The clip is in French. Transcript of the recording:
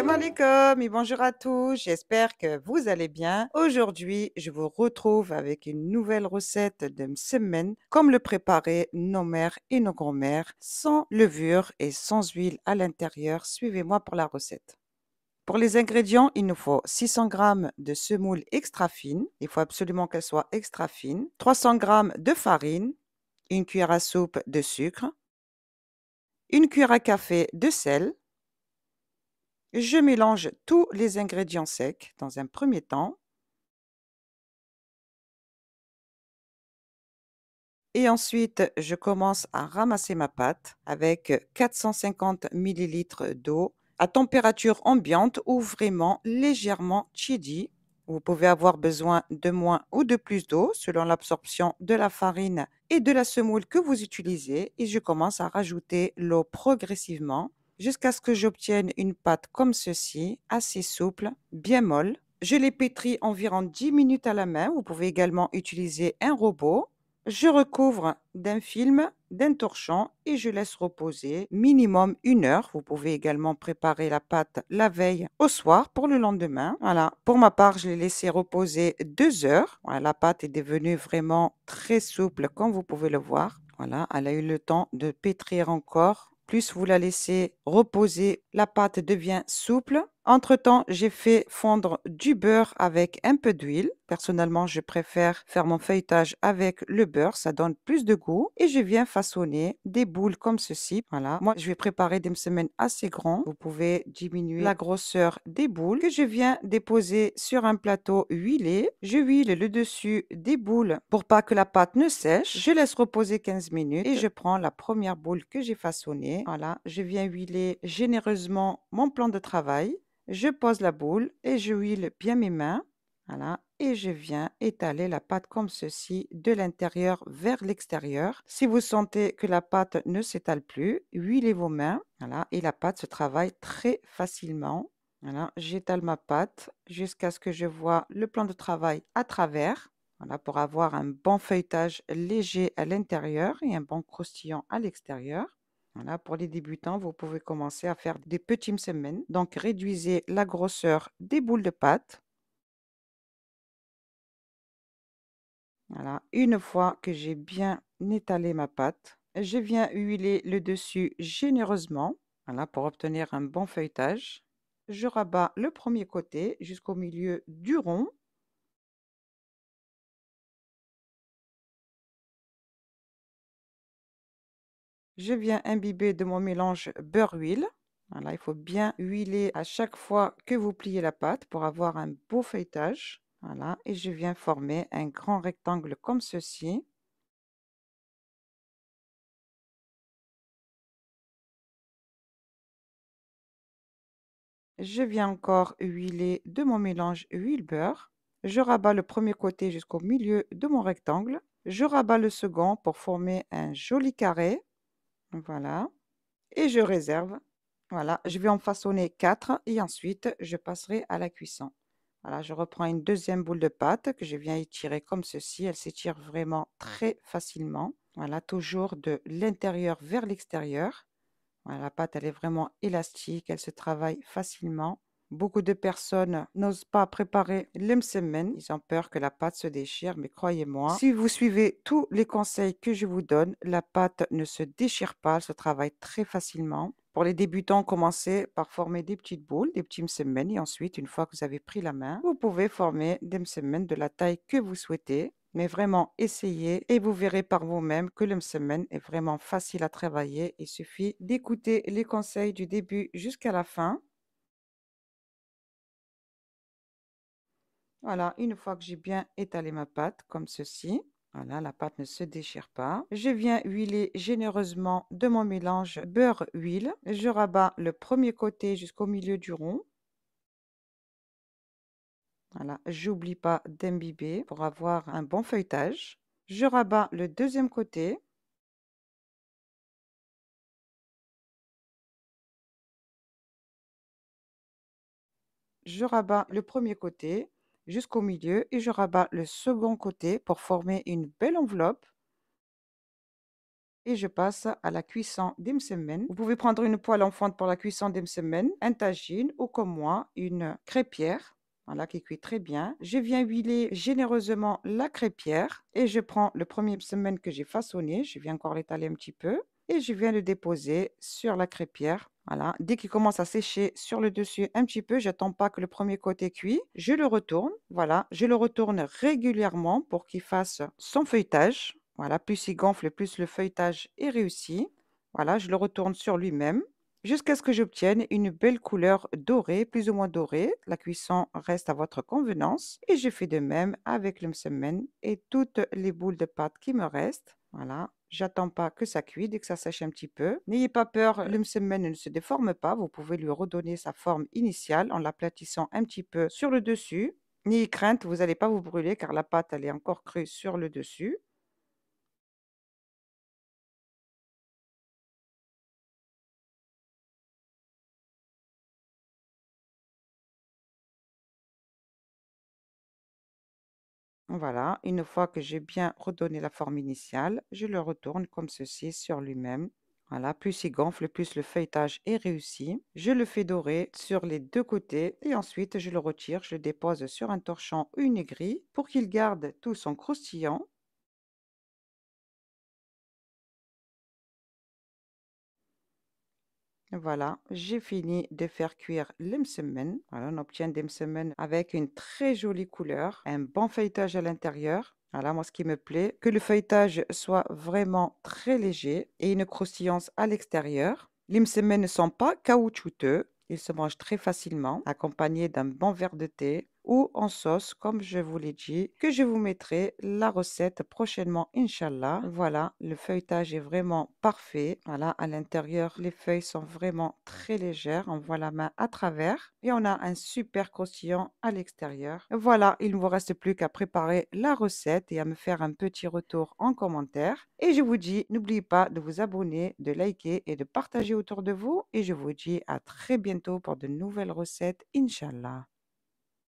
Salam alaikum et bonjour à tous, j'espère que vous allez bien. Aujourd'hui, je vous retrouve avec une nouvelle recette de msemen, comme le préparaient nos mères et nos grands-mères, sans levure et sans huile à l'intérieur. Suivez-moi pour la recette. Pour les ingrédients, il nous faut 600 g de semoule extra fine, il faut absolument qu'elle soit extra fine, 300 g de farine, une cuillère à soupe de sucre, une cuillère à café de sel. Je mélange tous les ingrédients secs dans un premier temps et ensuite je commence à ramasser ma pâte avec 450 millilitres d'eau à température ambiante ou vraiment légèrement tiédie. Vous pouvez avoir besoin de moins ou de plus d'eau selon l'absorption de la farine et de la semoule que vous utilisez et je commence à rajouter l'eau progressivement jusqu'à ce que j'obtienne une pâte comme ceci, assez souple, bien molle. Je les pétris environ 10 minutes à la main. Vous pouvez également utiliser un robot. Je recouvre d'un film, d'un torchon et je laisse reposer minimum 1 heure. Vous pouvez également préparer la pâte la veille au soir pour le lendemain. Voilà. Pour ma part, je l'ai laissé reposer 2 heures. Voilà, la pâte est devenue vraiment très souple comme vous pouvez le voir. Voilà, elle a eu le temps de pétrir encore. Plus vous la laissez reposer, la pâte devient souple. Entre-temps, j'ai fait fondre du beurre avec un peu d'huile. Personnellement, je préfère faire mon feuilletage avec le beurre, ça donne plus de goût. Et je viens façonner des boules comme ceci. Voilà, moi je vais préparer des msemen assez grands. Vous pouvez diminuer la grosseur des boules que je viens déposer sur un plateau huilé. Je huile le dessus des boules pour pas que la pâte ne sèche. Je laisse reposer 15 minutes et je prends la première boule que j'ai façonnée. Voilà, je viens huiler généreusement mon plan de travail. Je pose la boule et je huile bien mes mains. Voilà. Et je viens étaler la pâte comme ceci, de l'intérieur vers l'extérieur. Si vous sentez que la pâte ne s'étale plus, huilez vos mains. Voilà. Et la pâte se travaille très facilement. Voilà. J'étale ma pâte jusqu'à ce que je vois le plan de travail à travers. Voilà, pour avoir un bon feuilletage léger à l'intérieur et un bon croustillant à l'extérieur. Voilà, pour les débutants, vous pouvez commencer à faire des petits msemen. Donc, réduisez la grosseur des boules de pâte. Voilà, une fois que j'ai bien étalé ma pâte, je viens huiler le dessus généreusement. Voilà, pour obtenir un bon feuilletage. Je rabats le premier côté jusqu'au milieu du rond. Je viens imbiber de mon mélange beurre-huile. Voilà, il faut bien huiler à chaque fois que vous pliez la pâte pour avoir un beau feuilletage. Voilà, et je viens former un grand rectangle comme ceci. Je viens encore huiler de mon mélange huile-beurre. Je rabats le premier côté jusqu'au milieu de mon rectangle. Je rabats le second pour former un joli carré. Voilà. Et je réserve. Voilà, je vais en façonner 4 et ensuite je passerai à la cuisson. Voilà, je reprends une deuxième boule de pâte que je viens étirer comme ceci. Elle s'étire vraiment très facilement. Voilà, toujours de l'intérieur vers l'extérieur. Voilà, la pâte, elle est vraiment élastique, elle se travaille facilement. Beaucoup de personnes n'osent pas préparer le msemen. Ils ont peur que la pâte se déchire, mais croyez-moi, si vous suivez tous les conseils que je vous donne, la pâte ne se déchire pas, elle se travaille très facilement. Pour les débutants, commencez par former des petites boules, des petits msemen, et ensuite, une fois que vous avez pris la main, vous pouvez former des msemen de la taille que vous souhaitez. Mais vraiment, essayez et vous verrez par vous-même que le msemen est vraiment facile à travailler. Il suffit d'écouter les conseils du début jusqu'à la fin. Voilà, une fois que j'ai bien étalé ma pâte, comme ceci, voilà, la pâte ne se déchire pas. Je viens huiler généreusement de mon mélange beurre-huile. Je rabats le premier côté jusqu'au milieu du rond. Voilà, j'oublie pas d'imbiber pour avoir un bon feuilletage. Je rabats le deuxième côté. Je rabats le premier côté jusqu'au milieu et je rabats le second côté pour former une belle enveloppe. et je passe à la cuisson des msemen. Vous pouvez prendre une poêle en fonte pour la cuisson des msemen, un tagine ou comme moi, une crêpière. Voilà, qui cuit très bien. Je viens huiler généreusement la crêpière et je prends le premier msemen que j'ai façonné. Je viens encore l'étaler un petit peu et je viens le déposer sur la crêpière. Voilà, dès qu'il commence à sécher sur le dessus un petit peu, j'attends pas que le premier côté cuit, je le retourne. Voilà, je le retourne régulièrement pour qu'il fasse son feuilletage. Voilà, plus il gonfle, plus le feuilletage est réussi. Voilà, je le retourne sur lui-même jusqu'à ce que j'obtienne une belle couleur dorée, plus ou moins dorée. La cuisson reste à votre convenance et je fais de même avec le msemen et toutes les boules de pâte qui me restent. Voilà, j'attends pas que ça cuise, dès que ça sèche un petit peu. N'ayez pas peur, le msemen ne se déforme pas. Vous pouvez lui redonner sa forme initiale en l'aplatissant un petit peu sur le dessus. N'ayez crainte, vous n'allez pas vous brûler car la pâte elle est encore crue sur le dessus. Voilà, une fois que j'ai bien redonné la forme initiale, je le retourne comme ceci sur lui-même. Voilà, plus il gonfle, plus le feuilletage est réussi. Je le fais dorer sur les deux côtés et ensuite je le retire, je le dépose sur un torchon ou une aigrie pour qu'il garde tout son croustillant. Voilà, j'ai fini de faire cuire les msemen. Voilà, on obtient des msemen avec une très jolie couleur, un bon feuilletage à l'intérieur. Voilà, moi, ce qui me plaît, que le feuilletage soit vraiment très léger et une croustillance à l'extérieur. Les msemen ne sont pas caoutchouteux. Ils se mangent très facilement, accompagnés d'un bon verre de thé ou en sauce, comme je vous l'ai dit, que je vous mettrai la recette prochainement, Inch'Allah. Voilà, le feuilletage est vraiment parfait. Voilà, à l'intérieur, les feuilles sont vraiment très légères. On voit la main à travers et on a un super croustillant à l'extérieur. Voilà, il ne vous reste plus qu'à préparer la recette et à me faire un petit retour en commentaire. Et je vous dis, n'oubliez pas de vous abonner, de liker et de partager autour de vous. Et je vous dis à très bientôt pour de nouvelles recettes, Inch'Allah.